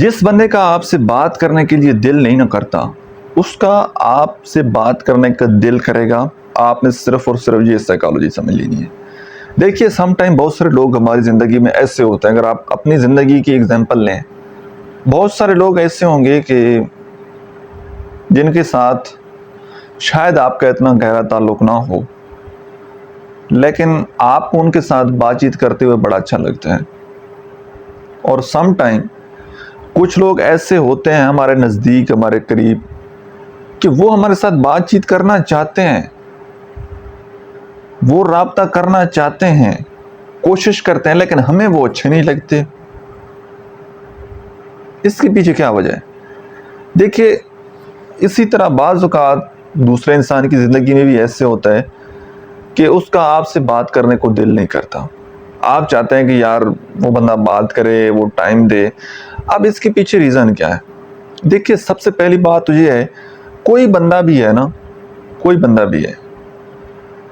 جس بندے کا آپ سے بات کرنے کے لیے دل نہیں نہ کرتا، اس کا آپ سے بات کرنے کا دل کرے گا۔ آپ نے صرف اور صرف یہ سائیکالوجی سمجھ لینی ہے۔ دیکھیے سم ٹائم بہت سارے لوگ ہماری زندگی میں ایسے ہوتے ہیں، اگر آپ اپنی زندگی کی ایگزامپل لیں، بہت سارے لوگ ایسے ہوں گے کہ جن کے ساتھ شاید آپ کا اتنا گہرا تعلق نہ ہو، لیکن آپ کو ان کے ساتھ بات چیت کرتے ہوئے بڑا اچھا لگتا ہے۔ اور سم ٹائم کچھ لوگ ایسے ہوتے ہیں ہمارے نزدیک، ہمارے قریب، کہ وہ ہمارے ساتھ بات چیت کرنا چاہتے ہیں، وہ رابطہ کرنا چاہتے ہیں، کوشش کرتے ہیں، لیکن ہمیں وہ اچھے نہیں لگتے۔ اس کے پیچھے کیا وجہ ہے؟ دیکھیے اسی طرح بعض اوقات دوسرے انسان کی زندگی میں بھی ایسے ہوتا ہے کہ اس کا آپ سے بات کرنے کو دل نہیں کرتا۔ آپ چاہتے ہیں کہ یار وہ بندہ بات کرے، وہ ٹائم دے۔ اب اس کے پیچھے ریزن کیا ہے؟ دیکھیے سب سے پہلی بات تو یہ ہے، کوئی بندہ بھی ہے نا، کوئی بندہ بھی ہے،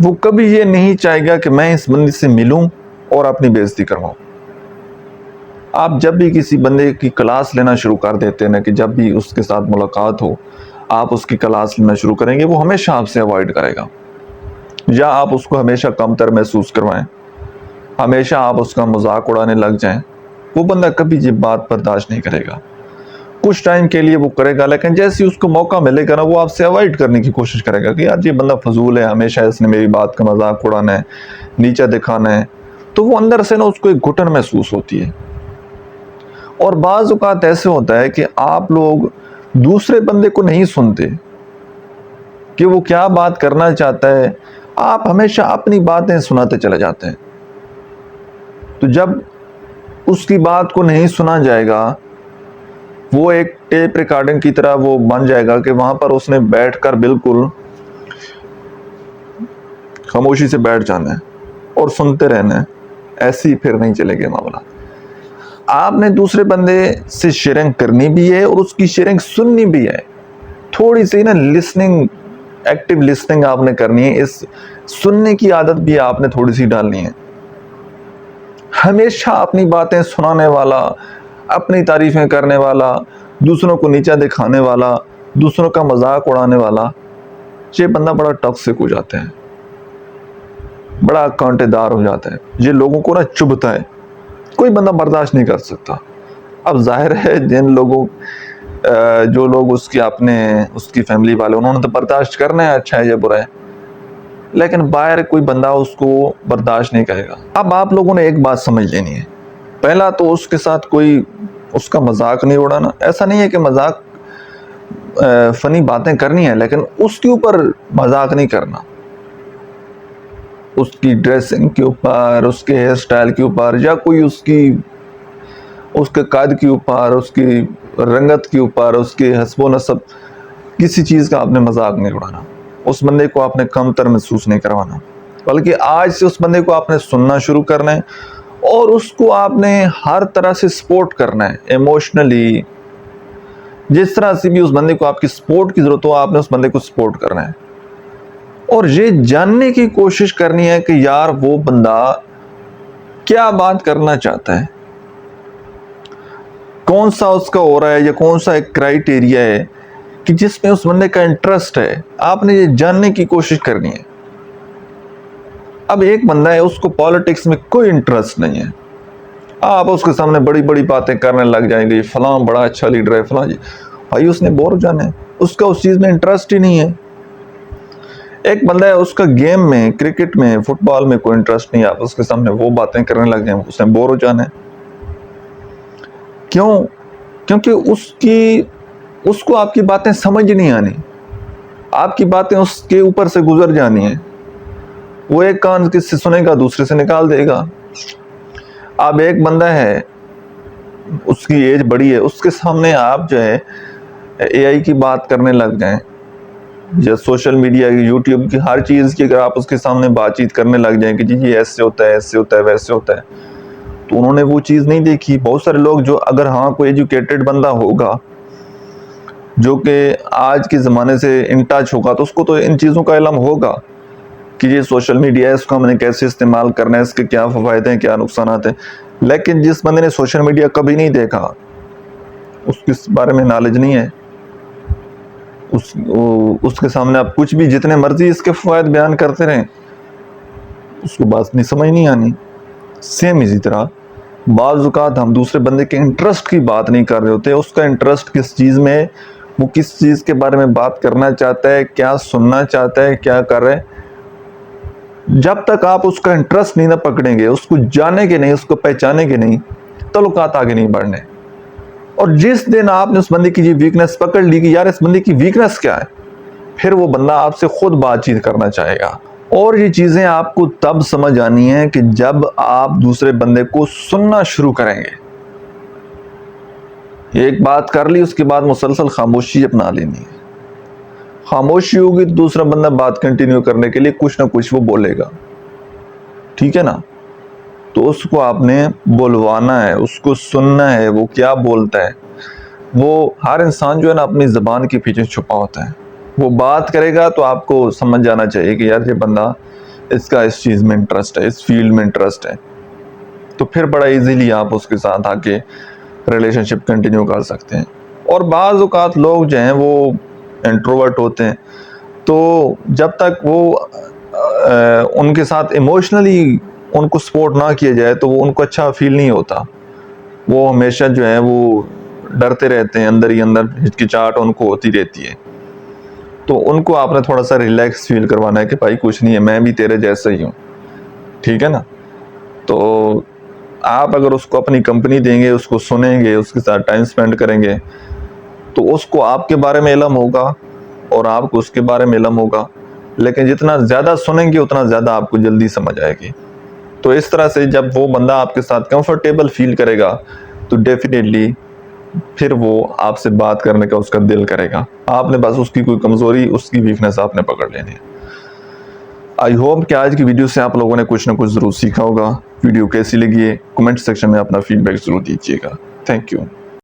وہ کبھی یہ نہیں چاہے گا کہ میں اس بندے سے ملوں اور اپنی بے عزتی کرواؤں۔ آپ جب بھی کسی بندے کی کلاس لینا شروع کر دیتے ہیں نا، کہ جب بھی اس کے ساتھ ملاقات ہو آپ اس کی کلاس لینا شروع کریں گے، وہ ہمیشہ آپ سے اوائڈ کرے گا، یا آپ اس کو ہمیشہ کمتر محسوس کروائیں، ہمیشہ آپ اس کا مذاق اڑانے لگ جائیں، وہ بندہ کبھی یہ بات برداشت نہیں کرے گا۔ کچھ ٹائم کے لیے وہ کرے گا، لیکن جیسے اس کو موقع ملے گا نا، وہ آپ سے اوائڈ کرنے کی کوشش کرے گا کہ یار یہ بندہ فضول ہے، ہمیشہ اس نے میری بات کا مذاق اڑانا ہے، نیچا دکھانا ہے۔ تو وہ اندر سے نا اس کو ایک گھٹن محسوس ہوتی ہے۔ اور بعض اوقات ایسے ہوتا ہے کہ آپ لوگ دوسرے بندے کو نہیں سنتے کہ وہ کیا بات کرنا چاہتا ہے، آپ ہمیشہ اپنی باتیں سناتے چلے جاتے ہیں۔ تو جب اس کی بات کو نہیں سنا جائے گا، وہ ایک ٹیپ ریکارڈنگ کی طرح وہ بن جائے گا کہ وہاں پر اس نے بیٹھ کر بالکل خاموشی سے بیٹھ جانا ہے اور سنتے رہنا ہے۔ ایسی پھر نہیں چلے گے معاملہ۔ آپ نے دوسرے بندے سے شیئرنگ کرنی بھی ہے اور اس کی شیئرنگ سننی بھی ہے۔ تھوڑی سی نا لسننگ، ایکٹیو لسننگ آپ نے کرنی ہے، اس سننے کی عادت بھی آپ نے تھوڑی سی ڈالنی ہے۔ ہمیشہ اپنی باتیں سنانے والا، اپنی تعریفیں کرنے والا، دوسروں کو نیچا دکھانے والا، دوسروں کا مذاق اڑانے والا، یہ بندہ بڑا ٹاکسک ہو جاتا ہے، بڑا کانٹے دار ہو جاتا ہے، یہ لوگوں کو نا چبھتا ہے، کوئی بندہ برداشت نہیں کر سکتا۔ اب ظاہر ہے جن لوگوں جو لوگ اس کی فیملی والے، انہوں نے تو برداشت کرنا ہے، اچھا ہے یا برا ہے، لیکن باہر کوئی بندہ اس کو برداشت نہیں کرے گا۔ اب آپ لوگوں نے ایک بات سمجھ لینی ہے، پہلا تو اس کے ساتھ کوئی اس کا مذاق نہیں اڑانا۔ ایسا نہیں ہے کہ مذاق فنی باتیں کرنی ہے، لیکن اس کے اوپر مذاق نہیں کرنا، اس کی ڈریسنگ کے اوپر، اس کے ہیئر سٹائل کے اوپر، یا کوئی اس کے قد کے اوپر، اس کی رنگت کے اوپر، اس کے حسب و نسب، کسی چیز کا آپ نے مذاق نہیں اڑانا۔ اس بندے کو آپ نے کمتر محسوس نہیں کروانا، بلکہ آج سے اس بندے کو آپ نے سننا شروع کرنا ہے اور اس کو آپ نے ہر طرح سے سپورٹ کرنا ہے، ایموشنلی، جس طرح سے بھی اس بندے کو آپ کی سپورٹ کی ضرورت ہو، آپ نے اس بندے کو سپورٹ کرنا ہے، اور یہ جاننے کی کوشش کرنی ہے کہ یار وہ بندہ کیا بات کرنا چاہتا ہے، کون سا اس کا ہو رہا ہے، یا کون سا ایک کرائیٹیریا ہے کہ جس میں اس بندے کا انٹرسٹ ہے، آپ نے یہ جاننے کی کوشش کرنی ہے۔ اب ایک بندہ ہے، اس کو پالیٹکس میں کوئی انٹرسٹ نہیں ہے، آپ اس کے سامنے بڑی بڑی باتیں کرنے لگ جائیں گے، فلاں بڑا اچھا لیڈر ہے، فلاں، جی بھائی اس نے بور ہو جانا ہے، اس کا اس چیز میں انٹرسٹ ہی نہیں ہے۔ ایک بندہ ہے، اس کا گیم میں، کرکٹ میں، فٹ بال میں کوئی انٹرسٹ نہیں ہے، آپ اس کے سامنے وہ باتیں کرنے لگ جائیں، اس نے بور ہو جانا ہے۔ کیوں؟ کیونکہ اس کو آپ کی باتیں سمجھ نہیں آنی، آپ کی باتیں اس کے اوپر سے گزر جانی ہیں، وہ ایک کان سے سنے گا، دوسرے سے نکال دے گا۔ اب ایک بندہ ہے، اس کی ایج بڑی ہے، اس کے سامنے آپ جو ہے اے آئی کی بات کرنے لگ جائیں، یا سوشل میڈیا کی، یوٹیوب کی، ہر چیز کی اگر آپ اس کے سامنے بات چیت کرنے لگ جائیں کہ جی یہ ایسے ہوتا ہے، ایسے ہوتا ہے، ویسے ہوتا ہے، تو انہوں نے وہ چیز نہیں دیکھی۔ بہت سارے لوگ جو اگر ہاں کوئی ایجوکیٹڈ بندہ ہوگا جو کہ آج کے زمانے سے ان ٹچ ہوگا، تو اس کو تو ان چیزوں کا علم ہوگا کہ یہ سوشل میڈیا ہے، اس کو ہم نے کیسے استعمال کرنا ہے، اس کے کیا فوائد ہیں، کیا نقصانات ہیں۔ لیکن جس بندے نے سوشل میڈیا کبھی نہیں دیکھا، اس کے بارے میں نالج نہیں ہے، اس کے سامنے آپ کچھ بھی جتنے مرضی اس کے فوائد بیان کرتے رہیں، اس کو بات نہیں سمجھ نہیں آنی۔ سیم اسی طرح بعض اوقات ہم دوسرے بندے کے انٹرسٹ کی بات نہیں کر رہے ہوتے، اس کا انٹرسٹ کس چیز میں، وہ کس چیز کے بارے میں بات کرنا چاہتا ہے، کیا سننا چاہتا ہے، کیا کر رہے ہے، جب تک آپ اس کا انٹرسٹ نہیں نہ پکڑیں گے، اس کو جانے کے نہیں، اس کو پہچانے کے نہیں، تعلقات آگے نہیں بڑھنے۔ اور جس دن آپ نے اس بندے کی ویکنس پکڑ لی کہ یار اس بندے کی ویکنس کیا ہے، پھر وہ بندہ آپ سے خود بات چیت کرنا چاہے گا۔ اور یہ چیزیں آپ کو تب سمجھ آنی ہیں کہ جب آپ دوسرے بندے کو سننا شروع کریں گے۔ ایک بات کر لی، اس کے بعد مسلسل خاموشی اپنا لینی ہے۔ خاموشی ہوگی تو دوسرا بندہ بات کنٹینیو کرنے کے لیے کچھ نہ کچھ وہ بولے گا، ٹھیک ہے نا؟ تو اس کو آپ نے بلوانا ہے، اس کو سننا ہے، وہ کیا بولتا ہے۔ وہ ہر انسان جو ہے نا اپنی زبان کے پیچھے چھپا ہوتا ہے، وہ بات کرے گا تو آپ کو سمجھ جانا چاہیے کہ یار یہ بندہ، اس کا اس چیز میں انٹرسٹ ہے، اس فیلڈ میں انٹرسٹ ہے، تو پھر بڑا ایزیلی آپ اس کے ساتھ آ کے ریلیشن شپ کنٹینیو کر سکتے ہیں۔ اور بعض اوقات لوگ جو ہیں وہ انٹروورٹ ہوتے ہیں، تو جب تک وہ ان کے ساتھ ایموشنلی ان کو سپورٹ نہ کیا جائے تو وہ ان کو اچھا فیل نہیں ہوتا، وہ ہمیشہ جو ہے وہ ڈرتے رہتے ہیں، اندر ہی اندر ہچکچاہٹ ان کو ہوتی رہتی ہے۔ تو ان کو آپ نے تھوڑا سا ریلیکس فیل کروانا ہے کہ بھائی کچھ نہیں ہے، میں بھی تیرے جیسا ہی ہوں، ٹھیک ہے نا؟ تو آپ اگر اس کو اپنی کمپنی دیں گے، اس کو سنیں گے، اس کے ساتھ ٹائم سپینڈ کریں گے، تو اس کو آپ کے بارے میں علم ہوگا اور آپ کو اس کے بارے میں علم ہوگا، لیکن جتنا زیادہ سنیں گے اتنا زیادہ آپ کو جلدی سمجھ آئے گی۔ تو اس طرح سے جب وہ بندہ آپ کے ساتھ کمفرٹیبل فیل کرے گا تو ڈیفینیٹلی پھر وہ آپ سے بات کرنے کا اس کا دل کرے گا۔ آپ نے بس اس کی کوئی کمزوری، اس کی ویکنس آپ نے پکڑ لینی ہے۔ آئی ہوپ کہ آج کی ویڈیو سے آپ لوگوں نے کچھ نہ کچھ ضرور سیکھا ہوگا۔ ویڈیو کیسی لگی ہے کمنٹ سیکشن میں اپنا فیڈ بیک ضرور دیجیے گا۔ Thank you.